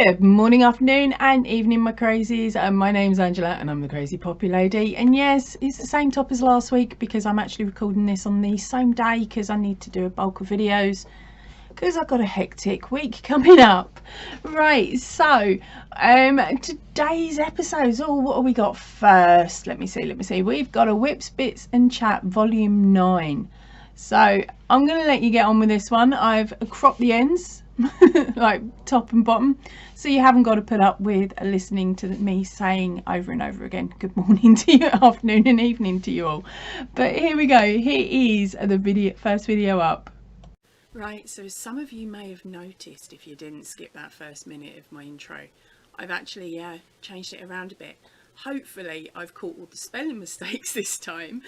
Good morning, afternoon and evening, my crazies. My name's Angela and I'm the Crazy Poppy Lady. And yes, it's the same top as last week because I'm actually recording this on the same day because I need to do a bulk of videos because I've got a hectic week coming up. Right, so today's episodes, what have we got first? Let me see. We've got a Whips, Bits and Chat volume 9. So I'm going to let you get on with this one. I've cropped the ends like top and bottom, so you haven't got to put up with listening to me saying over and over again good morning to you, afternoon and evening to you all. But here we go. Here is the first video up. Right, so some of you may have noticed, if you didn't skip that first minute of my intro, I've actually changed it around a bit. Hopefully I've caught all the spelling mistakes this time,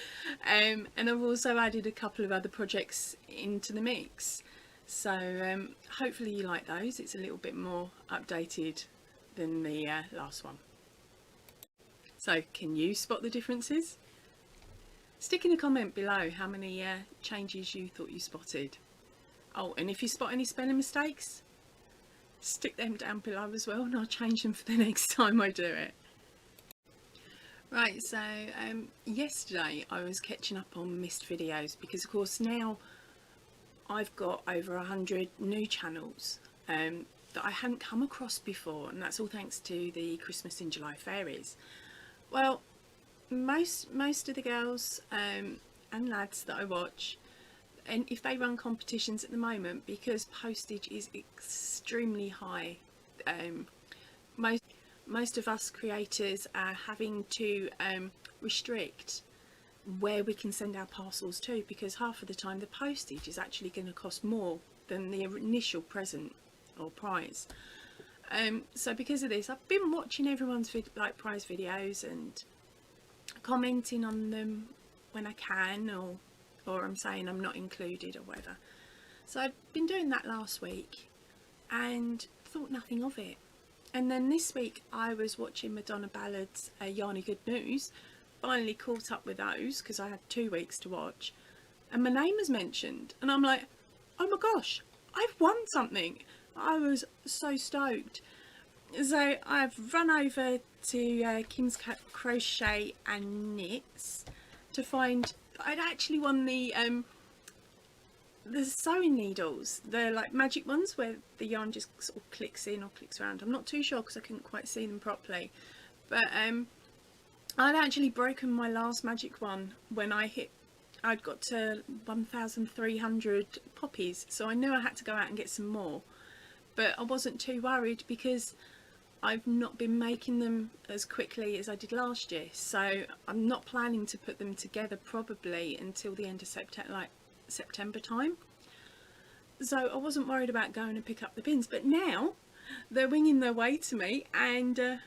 and I've also added a couple of other projects into the mix. So hopefully you like those. It's a little bit more updated than the last one. So can you spot the differences? Stick in a comment below how many changes you thought you spotted. Oh, and if you spot any spelling mistakes, stick them down below as well and I'll change them for the next time I do it. Right, so yesterday I was catching up on missed videos because of course now I've got over 100 new channels that I hadn't come across before, and that's all thanks to the Christmas in July fairies. Well, most of the girls and lads that I watch, and if they run competitions at the moment, because postage is extremely high, most of us creators are having to restrict where we can send our parcels to, because half of the time the postage is actually going to cost more than the initial present or prize. So because of this, I've been watching everyone's prize videos and commenting on them when I can, or I'm saying I'm not included or whatever. So I've been doing that last week and thought nothing of it. And then this week I was watching Madonna Ballard's Yarny Good News. Finally caught up with those because I had 2 weeks to watch, and my name was mentioned and I'm like, oh my gosh, I've won something. I was so stoked. So I've run over to Kim's Crochet and Knits to find I'd actually won the sewing needles. They're like magic ones where the yarn just sort of clicks in or clicks around. I'm not too sure because I couldn't quite see them properly, but I'd actually broken my last magic one when I'd got to 1,300 poppies, so I knew I had to go out and get some more, but I wasn't too worried because I've not been making them as quickly as I did last year, so I'm not planning to put them together probably until the end of September, like September time. So I wasn't worried about going and pick up the pins, but now they're winging their way to me, and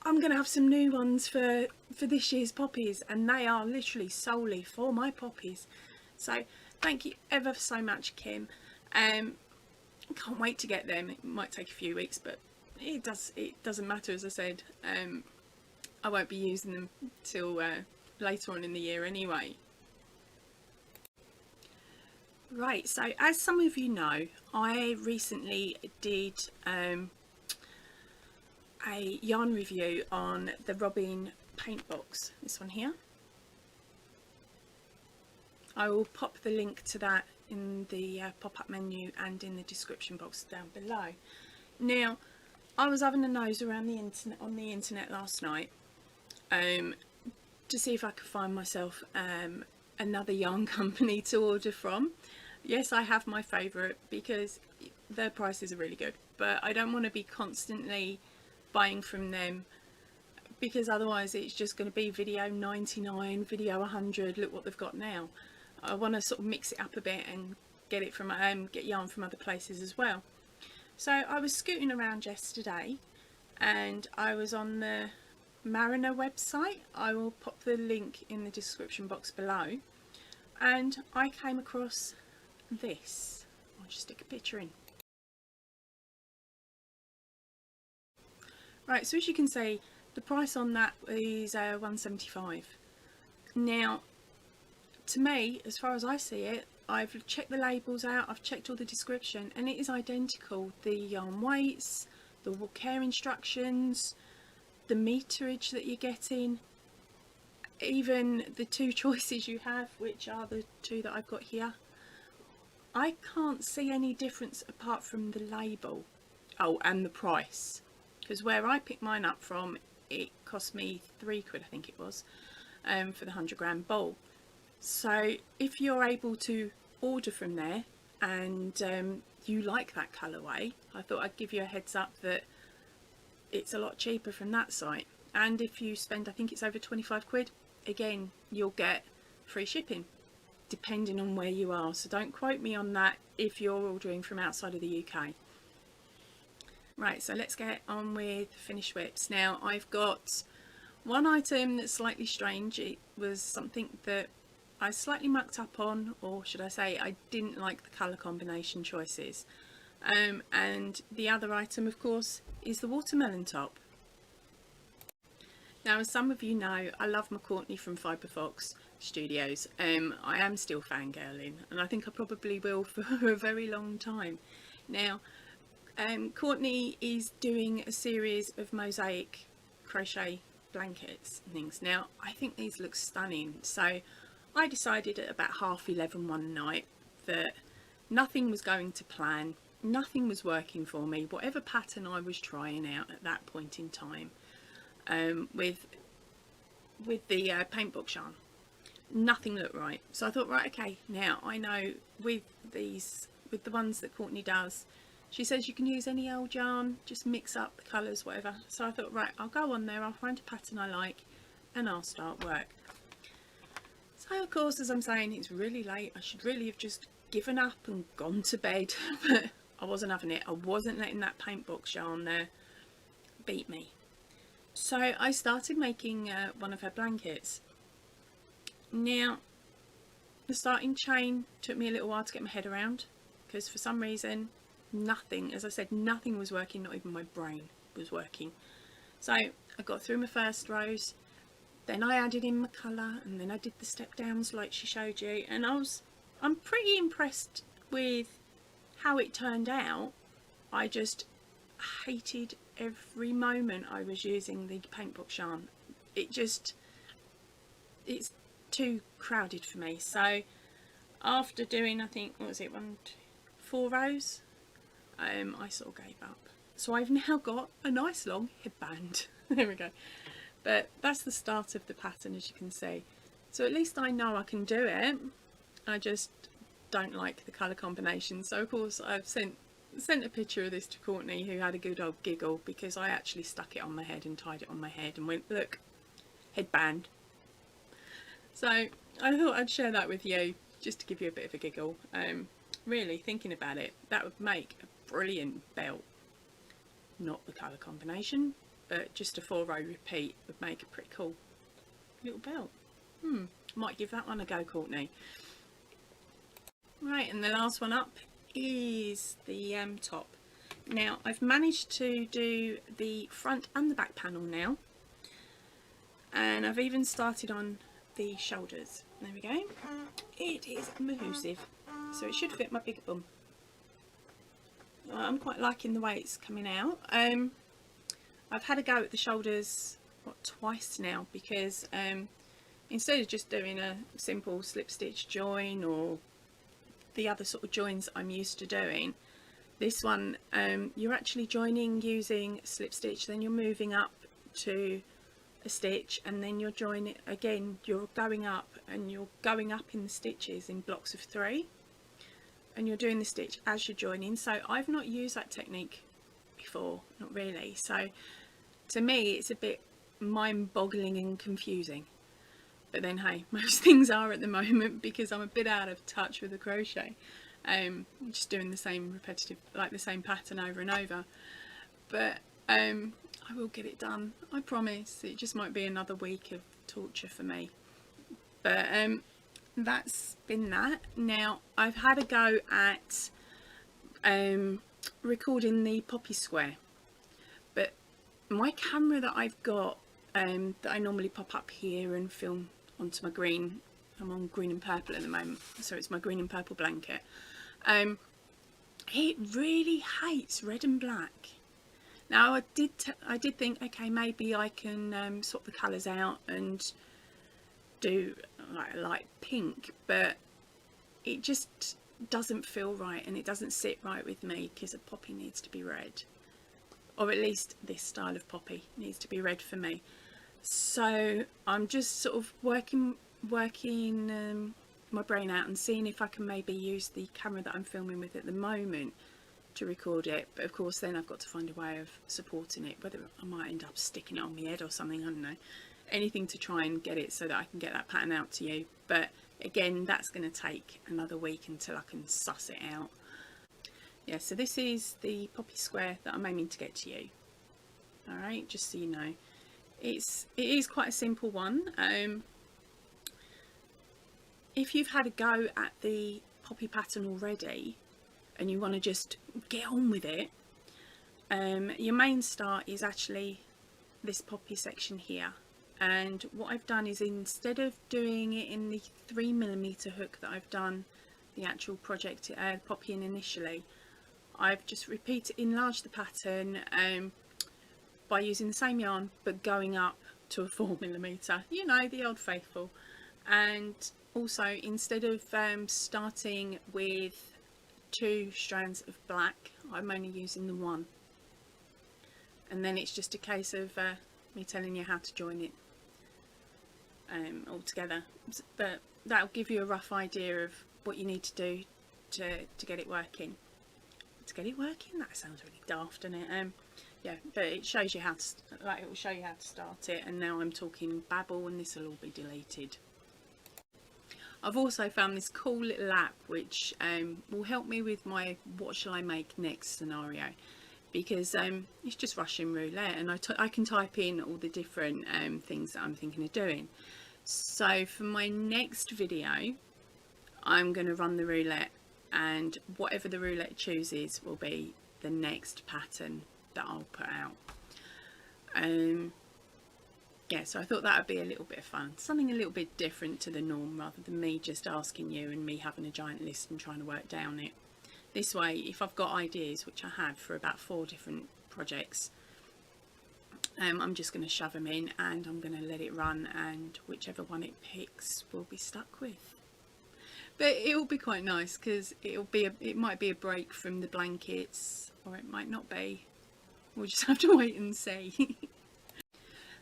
I'm going to have some new ones for this year's poppies, and they are literally solely for my poppies. So thank you ever so much, Kim. Can't wait to get them. It might take a few weeks, but it doesn't matter. As I said, I won't be using them till later on in the year anyway. Right, so as some of you know, I recently did a yarn review on the Robin paint box, this one here. I will pop the link to that in the pop-up menu and in the description box down below. Now, I was having a nose around on the internet last night to see if I could find myself another yarn company to order from. Yes, I have my favourite because their prices are really good, but I don't want to be constantly buying from them because otherwise it's just going to be video 99, video 100, look what they've got now. I want to sort of mix it up a bit and get it from get yarn from other places as well. So I was scooting around yesterday and I was on the Mariner website. I will pop the link in the description box below, and I came across this. I'll just stick a picture in. Right, so as you can see, the price on that is $175. Now, to me, as far as I see it, I've checked the labels out, I've checked all the description, and it is identical. The yarn weights, the care instructions, the meterage that you're getting, even the two choices you have, which are the two that I've got here. I can't see any difference apart from the label. Oh, and the price, because where I picked mine up from, it cost me £3, I think it was, for the 100g bowl. So if you're able to order from there and you like that colourway, I thought I'd give you a heads up that it's a lot cheaper from that site. And if you spend, I think it's over £25, again, you'll get free shipping depending on where you are. So don't quote me on that if you're ordering from outside of the UK. Right, so let's get on with finished whips. Now I've got one item that's slightly strange. It was something that I slightly mucked up on, or should I say I didn't like the colour combination choices. And the other item, of course, is the watermelon top. Now, as some of you know, I love my Courtney from Fiberfox Studios. I am still fangirling, and I think I probably will for a very long time. Now, Courtney is doing a series of mosaic crochet blankets and things. Now, I think these look stunning, so I decided at about 11:30 one night that nothing was going to plan, nothing was working for me, whatever pattern I was trying out at that point in time. With the paint box yarn, nothing looked right. So I thought, right, okay, now I know with the ones that Courtney does, she says you can use any old yarn, just mix up the colours, whatever. So I thought, right, I'll go on there, I'll find a pattern I like, and I'll start work. So of course, as I'm saying, it's really late. I should really have just given up and gone to bed, but I wasn't having it. I wasn't letting that paint box yarn there beat me. So I started making one of her blankets. Now, the starting chain took me a little while to get my head around, because for some reason, nothing, as I said, nothing was working, not even my brain was working. So I got through my first rows, then I added in my colour, and then I did the step downs like she showed you, and I'm pretty impressed with how it turned out. I just hated every moment I was using the paint box yarn. It's too crowded for me. So after doing, I think, what was it, 4 rows, I sort of gave up. So I've now got a nice long headband. There we go. But that's the start of the pattern, as you can see. So at least I know I can do it. I just don't like the colour combination. So of course I've sent a picture of this to Courtney, who had a good old giggle, because I actually stuck it on my head and tied it on my head and went, look, headband. So I thought I'd share that with you just to give you a bit of a giggle. Really thinking about it, that would make a brilliant belt. Not the colour combination, but just a 4-row repeat would make a pretty cool little belt. Might give that one a go, Courtney. Right, and the last one up is the top. Now I've managed to do the front and the back panel now, and I've even started on the shoulders. There we go. It is mahoosive, so it should fit my big bum. I'm quite liking the way it's coming out. I've had a go at the shoulders twice now, because instead of just doing a simple slip stitch join or the other sort of joins I'm used to doing, this one you're actually joining using slip stitch, then you're moving up to a stitch, and then you're joining again, you're going up, and you're going up in the stitches in blocks of 3, and you're doing the stitch as you're joining. So I've not used that technique before, not really, so to me it's a bit mind-boggling and confusing. But then hey, most things are at the moment, because I'm a bit out of touch with the crochet. Just doing the same repetitive, like the same pattern over and over. But I will get it done, I promise. It just might be another week of torture for me. But that's been that. Now I've had a go at recording the poppy square, but my camera that I've got, that I normally pop up here and film onto my green, I'm on green and purple at the moment, so it's my green and purple blanket, it really hates red and black. Now I did think, okay, maybe I can swap the colours out and do like a light pink, but it just doesn't feel right and it doesn't sit right with me, because a poppy needs to be red, or at least this style of poppy needs to be red for me. So I'm just sort of working my brain out and seeing if I can maybe use the camera that I'm filming with at the moment to record it. But of course then I've got to find a way of supporting it, whether I might end up sticking it on my head or something, I don't know, anything to try and get it so that I can get that pattern out to you. But again, that's going to take another week until I can suss it out. Yeah, so this is the poppy square that I'm aiming to get to you. All right, just so you know, it is quite a simple one. If you've had a go at the poppy pattern already and you want to just get on with it, your main start is actually this poppy section here. And what I've done is, instead of doing it in the 3mm hook that I've done the actual project poppy in initially, I've just enlarged the pattern by using the same yarn but going up to a 4mm, you know, the old faithful. And also, instead of starting with 2 strands of black, I'm only using the 1, and then it's just a case of me telling you how to join it all together. But that'll give you a rough idea of what you need to do to get it working. To get it working? That sounds really daft, doesn't it? Yeah, but it shows you how to, like, it will show you how to start it. And now I'm talking babble, and this will all be deleted. I've also found this cool little app which will help me with my what shall I make next scenario, because it's just Russian roulette, and I can type in all the different things that I'm thinking of doing. So for my next video, I'm going to run the roulette, and whatever the roulette chooses will be the next pattern that I'll put out. Yeah, so I thought that would be a little bit of fun, something a little bit different to the norm, rather than me just asking you and me having a giant list and trying to work down it. This way, if I've got ideas, which I have for about 4 different projects, I'm just going to shove them in and I'm going to let it run, and whichever one it picks will be stuck with. But it will be quite nice, because it might be a break from the blankets, or it might not be. We'll just have to wait and see.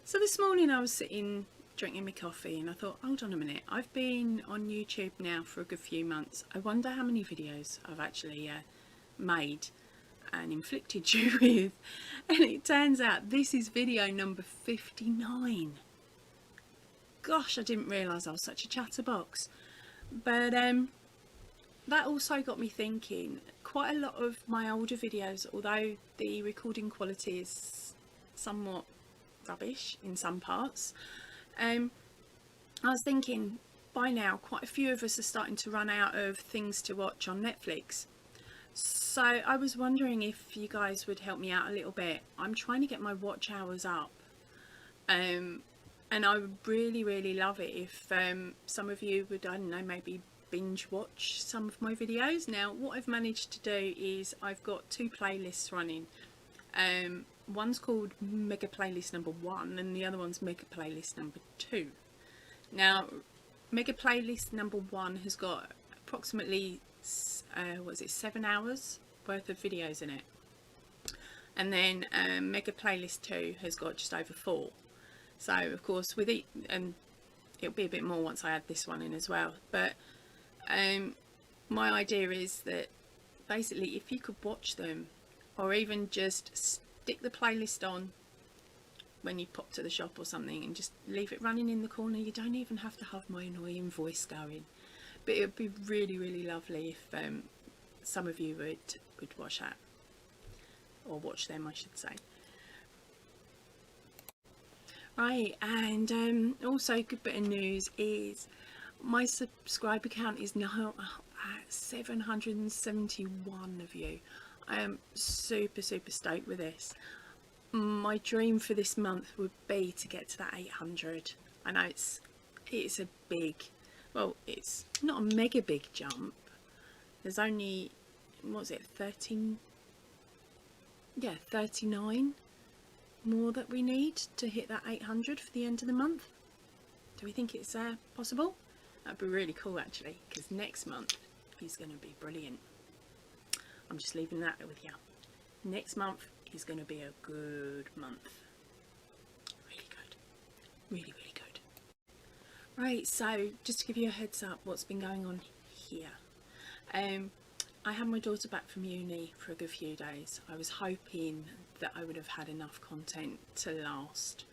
So this morning I was sitting drinking my coffee and I thought, hold on a minute, I've been on YouTube now for a good few months. I wonder how many videos I've actually made and inflicted you with. And it turns out this is video number 59. Gosh, I didn't realise I was such a chatterbox. But that also got me thinking, quite a lot of my older videos, although the recording quality is somewhat rubbish in some parts, I was thinking by now quite a few of us are starting to run out of things to watch on Netflix. So I was wondering if you guys would help me out a little bit. I'm trying to get my watch hours up, and I would really love it if some of you would, I don't know, maybe binge watch some of my videos. Now what I've managed to do is I've got 2 playlists running. One's called Mega Playlist number 1 and the other one's Mega Playlist number 2. Now Mega Playlist number 1 has got approximately 7 hours worth of videos in it, and then Mega Playlist 2 has got just over 4. So of course with it, and it'll be a bit more once I add this one in as well, but my idea is that basically if you could watch them, or even just stick the playlist on when you pop to the shop or something and just leave it running in the corner. You don't even have to have my annoying voice going, but it would be really lovely if some of you would watch that, or watch them I should say. Right, and also a good bit of news is my subscriber count is now at 771 of you. I am super stoked with this. My dream for this month would be to get to that 800. I know it's a big, well, it's not a mega big jump. There's only, what was it, 13 yeah, 39 more that we need to hit that 800 for the end of the month. Do we think it's possible? That'd be really cool actually, because next month is going to be brilliant. I'm just leaving that with you. Next month is going to be a good month. Really good. Really, really good. Right, so just to give you a heads up what's been going on here. I had my daughter back from uni for a good few days. I was hoping that I would have had enough content to last,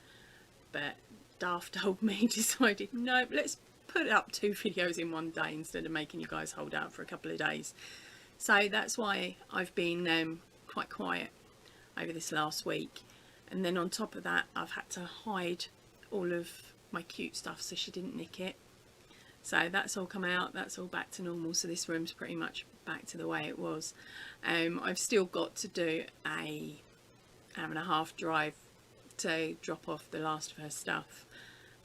but Daft told me, decided, no, let's put up 2 videos in one day instead of making you guys hold out for a couple of days. So that's why I've been quite quiet over this last week. And then on top of that, I've had to hide all of my cute stuff so she didn't nick it. So that's all come out, that's all back to normal. So this room's pretty much back to the way it was. I've still got to do a hour-and-a-half drive to drop off the last of her stuff.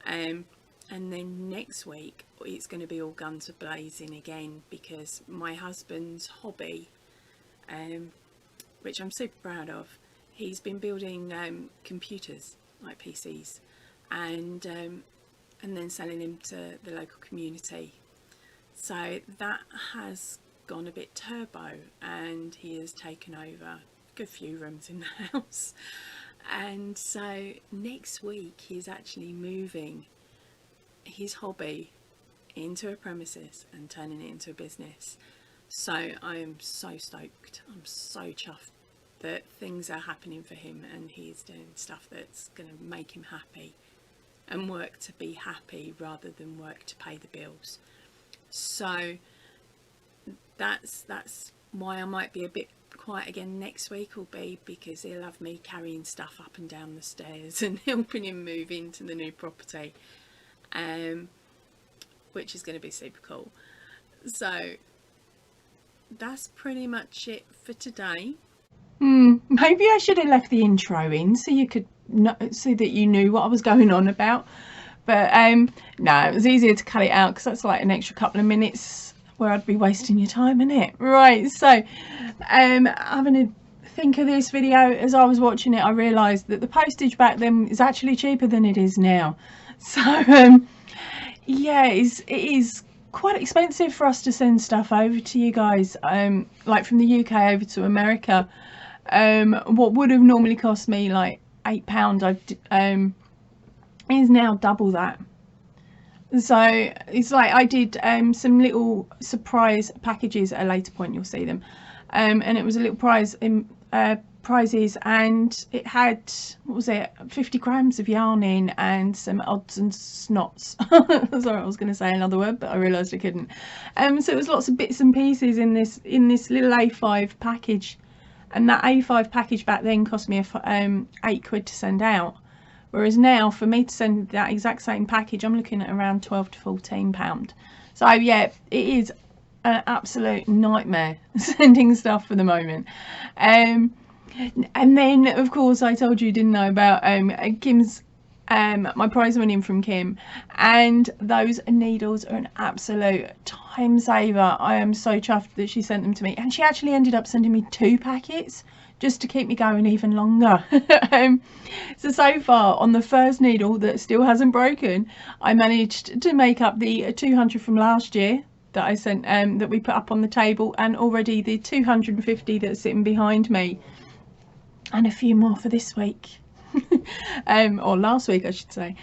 And then next week it's going to be all guns a-blazing again, because my husband's hobby, which I'm super proud of, he's been building computers, like PCs, and then selling them to the local community. So that has gone a bit turbo, and he has taken over a good few rooms in the house. And so next week he's actually moving his hobby into a premises and turning it into a business. So I am so stoked. I'm so chuffed that things are happening for him, and he's doing stuff that's going to make him happy and work to be happy rather than work to pay the bills. So that's why I might be a bit quiet again next week, will be because he'll have me carrying stuff up and down the stairs and helping him move into the new property, which is going to be super cool. So that's pretty much it for today. Maybe I should have left the intro in so you could so that you knew what I was going on about, but no, it was easier to cut it out because that's like an extra couple of minutes where I'd be wasting your time, innit? Right, so having a think of this video, as I was watching it I realised that the postage back then is actually cheaper than it is now. So yeah, it is quite expensive for us to send stuff over to you guys, like from the UK over to America. What would have normally cost me like £8 is now double that. So it's like I did some little surprise packages at a later point, you'll see them, and it was a little prize in prizes, and it had, what was it, 50 grams of yarn in and some odds and snots. Sorry, I was going to say another word but I realised I couldn't. So it was lots of bits and pieces in this little A5 package, and that A5 package back then cost me £8 to send out, whereas now for me to send that exact same package I'm looking at around £12 to £14. So yeah, it is an absolute nightmare sending stuff for the moment. And then of course I told you, didn't I, about Kim's, my prize winning from Kim, and those needles are an absolute time saver. I am so chuffed that she sent them to me, and she actually ended up sending me 2 packets just to keep me going even longer. So far on the first needle that still hasn't broken, I managed to make up the 200 from last year that I sent, that we put up on the table, and already the 250 that's sitting behind me, and a few more for this week. Or last week I should say.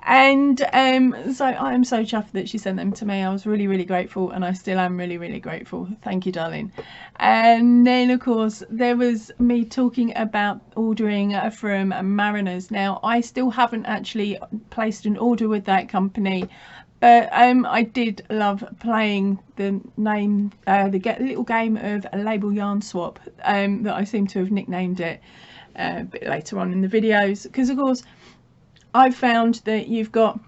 And so I am so chuffed that she sent them to me. I was really grateful, and I still am really grateful. Thank you, darling. And then of course there was me talking about ordering from Mariners. Now I still haven't actually placed an order with that company, but I did love playing the little game of a label yarn swap that I seem to have nicknamed it a bit later on in the videos, because of course I've found that you've got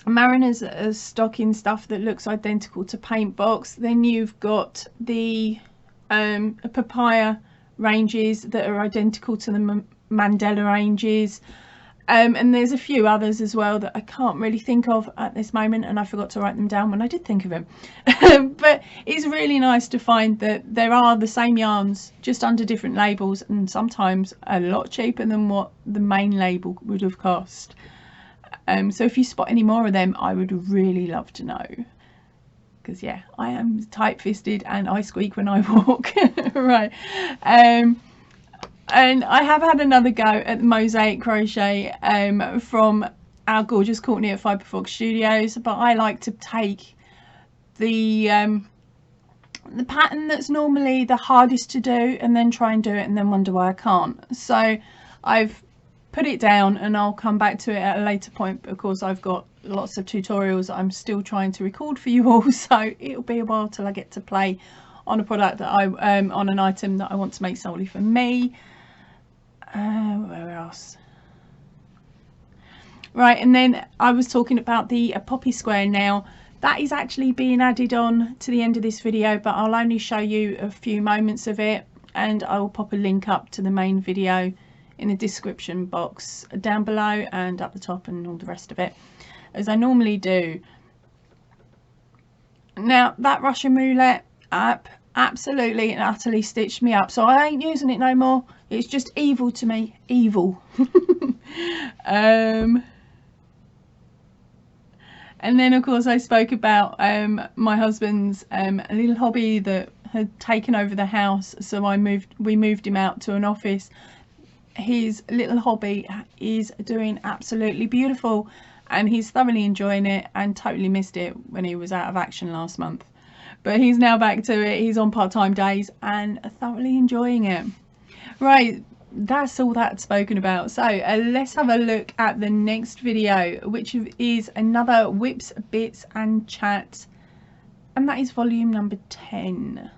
Mariners that are stocking stuff that looks identical to Paint Box, then you've got the papaya ranges that are identical to the Mandela ranges, And there's a few others as well that I can't really think of at this moment, and I forgot to write them down when I did think of them. But it's really nice to find that there are the same yarns just under different labels, and sometimes a lot cheaper than what the main label would have cost. So if you spot any more of them, I would really love to know, because yeah, I am tight-fisted and I squeak when I walk. Right. And I have had another go at the mosaic crochet from our gorgeous Courtney at Fibre Fox Studios, but I like to take the pattern that's normally the hardest to do and then try and do it and then wonder why I can't. So I've put it down and I'll come back to it at a later point, because I've got lots of tutorials I'm still trying to record for you all, so it'll be a while till I get to play on a product that I on an item that I want to make solely for me. Where else? Right, and then I was talking about the poppy square. Now that is actually being added on to the end of this video, but I'll only show you a few moments of it, and I will pop a link up to the main video in the description box down below and up the top and all the rest of it, as I normally do. Now that Russian roulette app absolutely and utterly stitched me up, so I ain't using it no more. It's just evil to me, evil. And then of course I spoke about my husband's little hobby that had taken over the house, so we moved him out to an office. His little hobby is doing absolutely beautiful, and he's thoroughly enjoying it, and totally missed it when he was out of action last month. But he's now back to it. He's on part-time days and thoroughly enjoying it. Right, that's all that's spoken about. So let's have a look at the next video, which is another Whips, Bits and Chat, and that is volume number 10.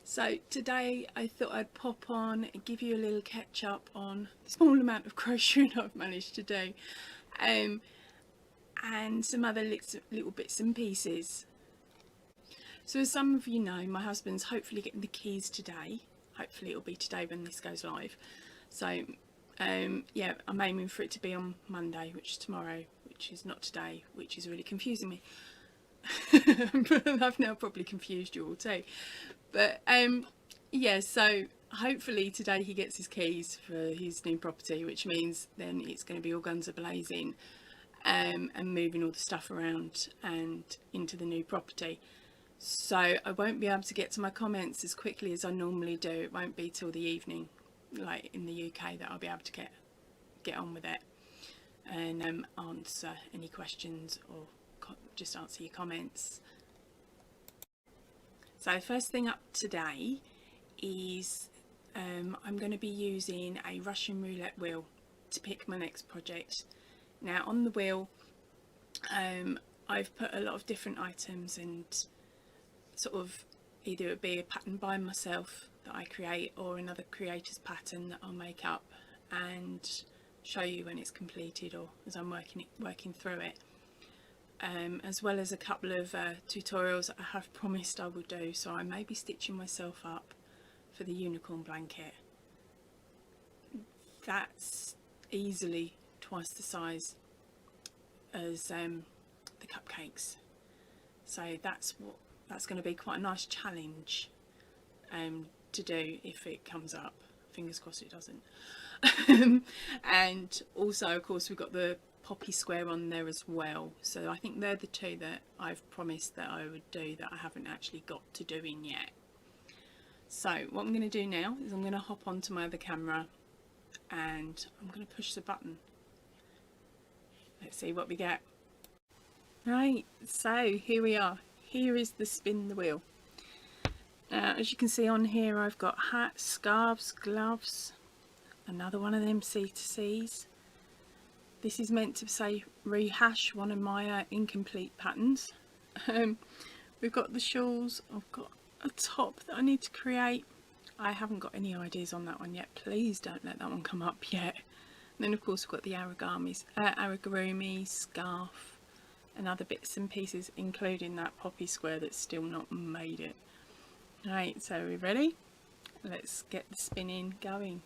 So today I thought I'd pop on and give you a little catch up on the small amount of crocheting I've managed to do, and some other little bits and pieces. So as some of you know, my husband's hopefully getting the keys today. Hopefully it'll be today when this goes live. So yeah, I'm aiming for it to be on Monday, which is tomorrow, which is not today, which is really confusing me. I've now probably confused you all too. But yeah, so hopefully today he gets his keys for his new property, which means then it's going to be all guns a blazing, and moving all the stuff around and into the new property. So I won't be able to get to my comments as quickly as I normally do. It won't be till the evening, like in the UK, that I'll be able to get on with it and answer any questions or just answer your comments. So the first thing up today is I'm going to be using a Russian roulette wheel to pick my next project. Now on the wheel I've put a lot of different items, and sort of either it would be a pattern by myself that I create or another creator's pattern that I'll make up and show you when it's completed or as I'm working through it, as well as a couple of tutorials that I have promised I will do. So I may be stitching myself up for the unicorn blanket. That's easily twice the size as the cupcakes, so that's going to be quite a nice challenge to do if it comes up. Fingers crossed it doesn't. And also of course we've got the poppy square on there as well, so I think they're the two that I've promised that I would do that I haven't actually got to doing yet. So what I'm going to do now is I'm going to hop onto my other camera and I'm going to push the button. Let's see what we get. Right, so here we are. Here is the spin the wheel. Now as you can see on here, I've got hats, scarves, gloves, another one of them C2Cs. This is meant to say rehash one of my incomplete patterns. We've got the shawls. I've got a top that I need to create. I haven't got any ideas on that one yet. Please don't let that one come up yet. And then of course we've got the amigurumi scarf and other bits and pieces, including that poppy square that's still not made it. Right, so we're ready. Let's get the spinning going.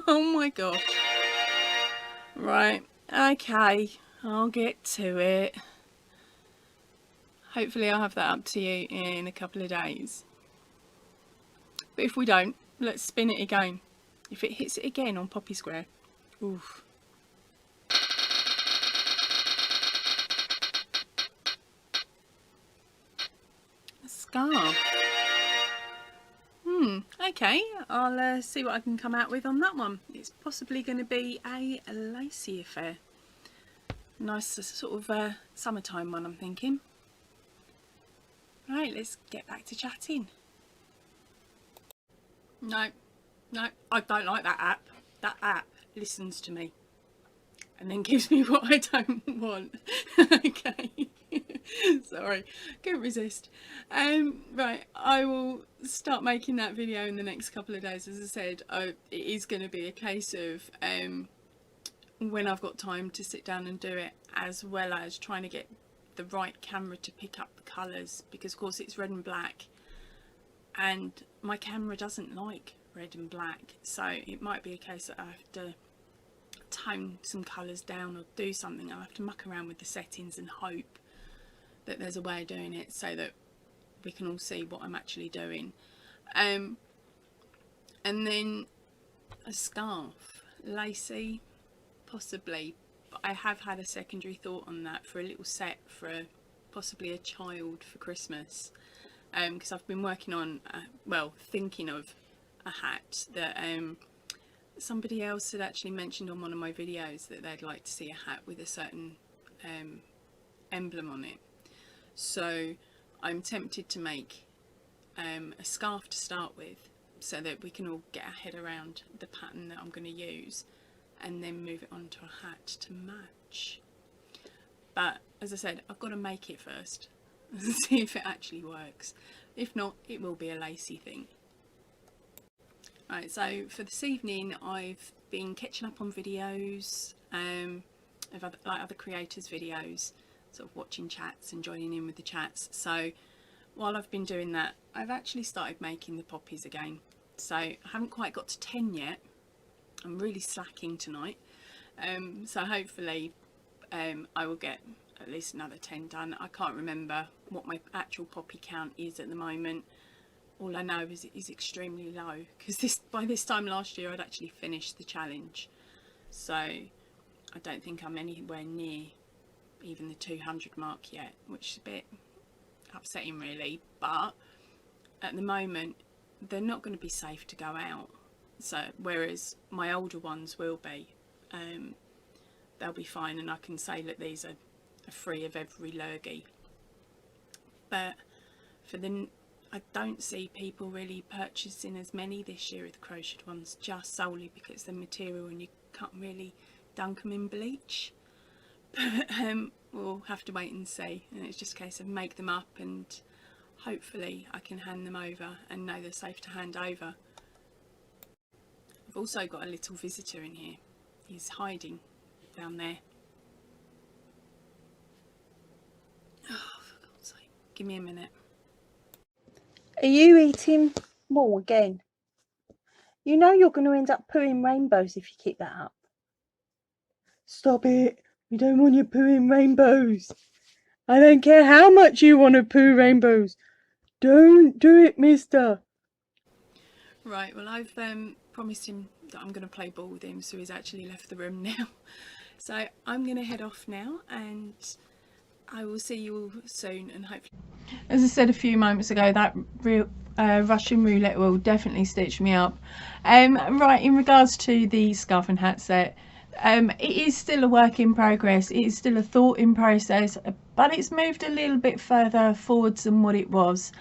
Oh my gosh. Right, okay, I'll get to it. Hopefully I'll have that up to you in a couple of days. But if we don't, let's spin it again. If it hits it again on Poppy Square, oof. A scarf. Okay, I'll see what I can come out with on that one. It's possibly going to be a lacy affair. Nice sort of summertime one, I'm thinking. Right, let's get back to chatting. No, I don't like that app. That app listens to me and then gives me what I don't want. Okay. Sorry, couldn't resist. Right, I will start making that video in the next couple of days. As I said, it is going to be a case of when I've got time to sit down and do it, as well as trying to get the right camera to pick up the colours, because of course it's red and black and my camera doesn't like red and black, so it might be a case that I have to tone some colours down or do something. I'll have to muck around with the settings and hope that there's a way of doing it so that we can all see what I'm actually doing. And then a scarf, lacy, possibly, but I have had a secondary thought on that for a little set for possibly a child for Christmas, because I've been working on well, thinking of a hat that somebody else had actually mentioned on one of my videos, that they'd like to see a hat with a certain emblem on it. So I'm tempted to make a scarf to start with, so that we can all get our head around the pattern that I'm going to use, and then move it onto a hat to match. But as I said, I've got to make it first and see if it actually works. If not, it will be a lacy thing. Right, so for this evening I've been catching up on videos of other creators' videos, sort of watching chats and joining in with the chats. So while I've been doing that, I've actually started making the poppies again. So I haven't quite got to 10 yet. I'm really slacking tonight. So hopefully I will get at least another 10 done. I can't remember what my actual poppy count is at the moment. All I know is it is extremely low, because by this time last year I'd actually finished the challenge. So I don't think I'm anywhere near even the 200 mark yet, which is a bit upsetting really. But at the moment they're not going to be safe to go out, so whereas my older ones will be, they'll be fine, and I can say that these are free of every lurgy. But for the I don't see people really purchasing as many this year of the crocheted ones, just solely because the material and you can't really dunk them in bleach. But we'll have to wait and see, and it's just a case of make them up and hopefully I can hand them over and know they're safe to hand over. I've also got a little visitor in here. He's hiding down there. Oh, for God's sake, give me a minute. Are you eating more again? You know you're going to end up pooing rainbows if you keep that up. Stop it. We don't want you pooing rainbows. I don't care how much you want to poo rainbows. Don't do it, mister. Right, well I've promised him that I'm going to play ball with him, so he's actually left the room now. So I'm going to head off now, and I will see you all soon, and hopefully... As I said a few moments ago, that Russian roulette will definitely stitch me up. Right, in regards to the scarf and hat set, it is still a work in progress. It is still a thought in process, but it's moved a little bit further forwards than what it was.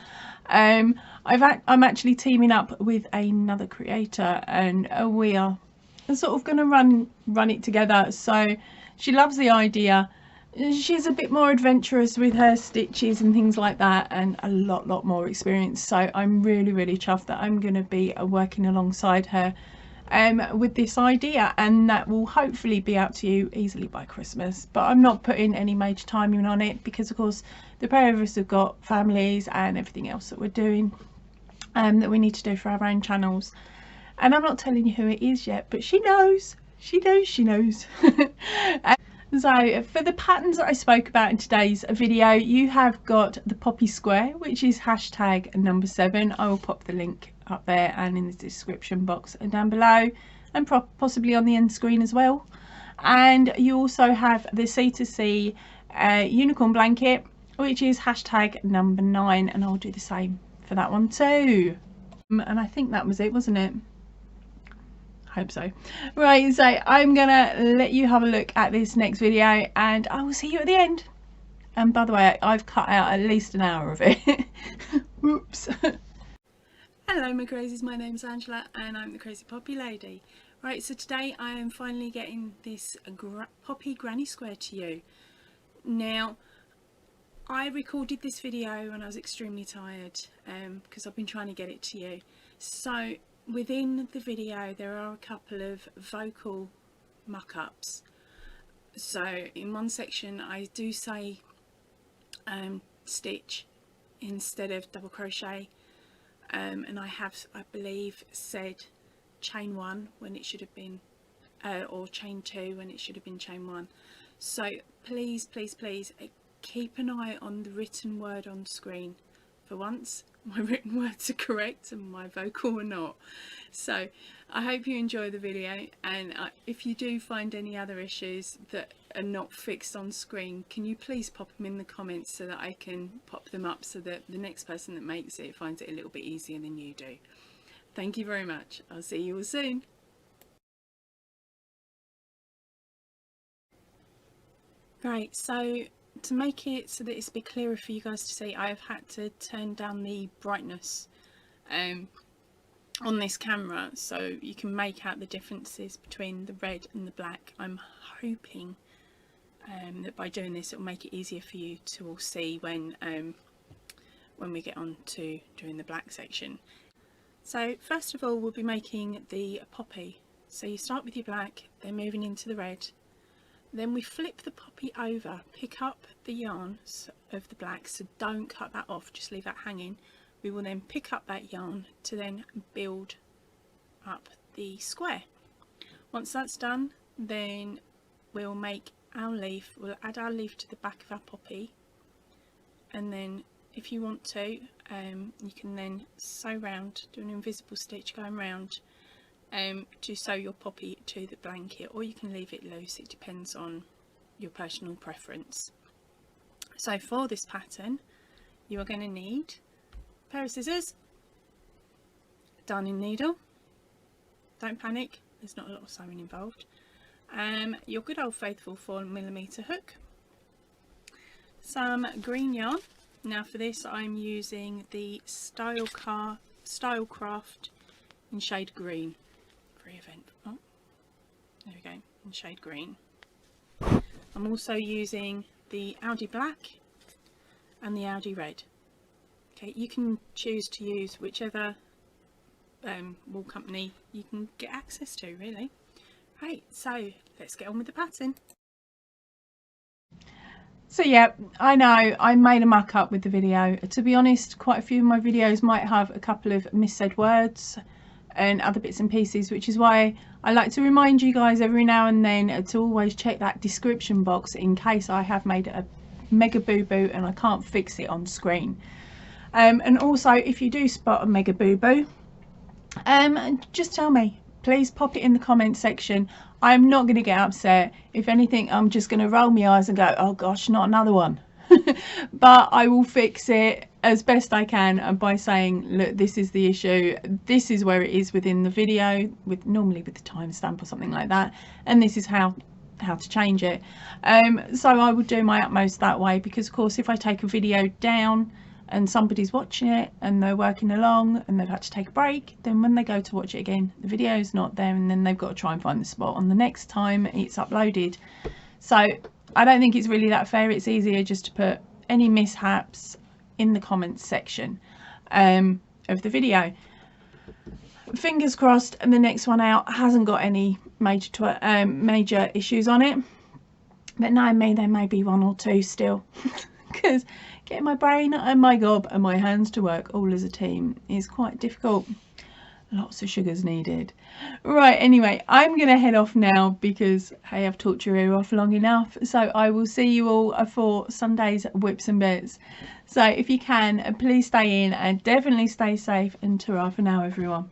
I'm actually teaming up with another creator, and we are sort of going to run it together. So she loves the idea. She's a bit more adventurous with her stitches and things like that, and a lot more experience. So I'm really chuffed that I'm going to be working alongside her with this idea, and that will hopefully be out to you easily by Christmas. But I'm not putting any major timing on it, because of course the pair of us have got families and everything else that we're doing that we need to do for our own channels. and I'm not telling you who it is yet, but she knows. She knows. So for the patterns that I spoke about in today's video, you have got the poppy square, which is hashtag number 7. I will pop the link up there and in the description box and down below, and possibly on the end screen as well. And you also have the C2C Unicorn blanket, which is hashtag number 9, and I'll do the same for that one too. And I think that was it, wasn't it? Hope so. Right, so I'm gonna let you have a look at this next video, and I will see you at the end. And by the way, I've cut out at least an hour of it. Whoops. Hello my crazies, my name's Angela and I'm the Crazy Poppy Lady. Right, so today I am finally getting this poppy granny square to you. Now, I recorded this video when I was extremely tired because I've been trying to get it to you. So within the video there are a couple of vocal muck-ups. So in one section I do say stitch instead of double crochet, and I believe said chain 1 when it should have been or chain 2 when it should have been chain 1. So please keep an eye on the written word on screen. For once my written words are correct and my vocal are not. So I hope you enjoy the video, and if you do find any other issues that are not fixed on screen, can you please pop them in the comments so that I can pop them up so that the next person that makes it finds it a little bit easier than you do. Thank you very much. I'll see you all soon. Right, so to make it so that it's a bit clearer for you guys to see, I have had to turn down the brightness on this camera so you can make out the differences between the red and the black. I'm hoping that by doing this it will make it easier for you to all see when we get on to doing the black section. So first of all we'll be making the poppy. So you start with your black, then moving into the red. Then we flip the poppy over, pick up the yarn of the black, so don't cut that off, just leave that hanging. We will then pick up that yarn to then build up the square. Once that's done, then we'll make our leaf, we'll add our leaf to the back of our poppy, and then if you want to, you can then sew round, do an invisible stitch going round to sew your poppy to the blanket, or you can leave it loose, it depends on your personal preference. So for this pattern you are going to need a pair of scissors, darning needle, don't panic, there's not a lot of sewing involved, your good old faithful 4mm hook, some green yarn. Now for this I'm using the Stylecraft in shade green. Event. Oh, there we go, in shade green. I'm also using the Audi black and the Audi red. Okay, you can choose to use whichever wool company you can get access to, really. Right, so let's get on with the pattern. So yeah, I know I made a muck up with the video. To be honest, quite a few of my videos might have a couple of missaid words and other bits and pieces, which is why I like to remind you guys every now and then to always check that description box in case I have made a mega boo-boo and I can't fix it on screen. And also if you do spot a mega boo-boo, just tell me, please pop it in the comment section. I'm not going to get upset. If anything, I'm just going to roll my eyes and go, oh gosh, not another one. But I will fix it as best I can by saying, look, this is the issue, this is where it is within the video, normally with the timestamp or something like that, and this is how to change it. So I would do my utmost that way, because of course if I take a video down and somebody's watching it and they're working along and they've had to take a break, then when they go to watch it again the video is not there, and then they've got to try and find the spot on the next time it's uploaded. So I don't think it's really that fair. It's easier just to put any mishaps in the comments section of the video. Fingers crossed and the next one out hasn't got any major issues on it, but knowing me, there may be one or two still, because getting my brain and my gob and my hands to work all as a team is quite difficult. lots of sugars needed. Right, anyway, I'm gonna head off now because hey, I've talked your ear off long enough. So I will see you all for Sunday's Whips and Bits. So if you can, please stay in and definitely stay safe, and ta-ra for now everyone.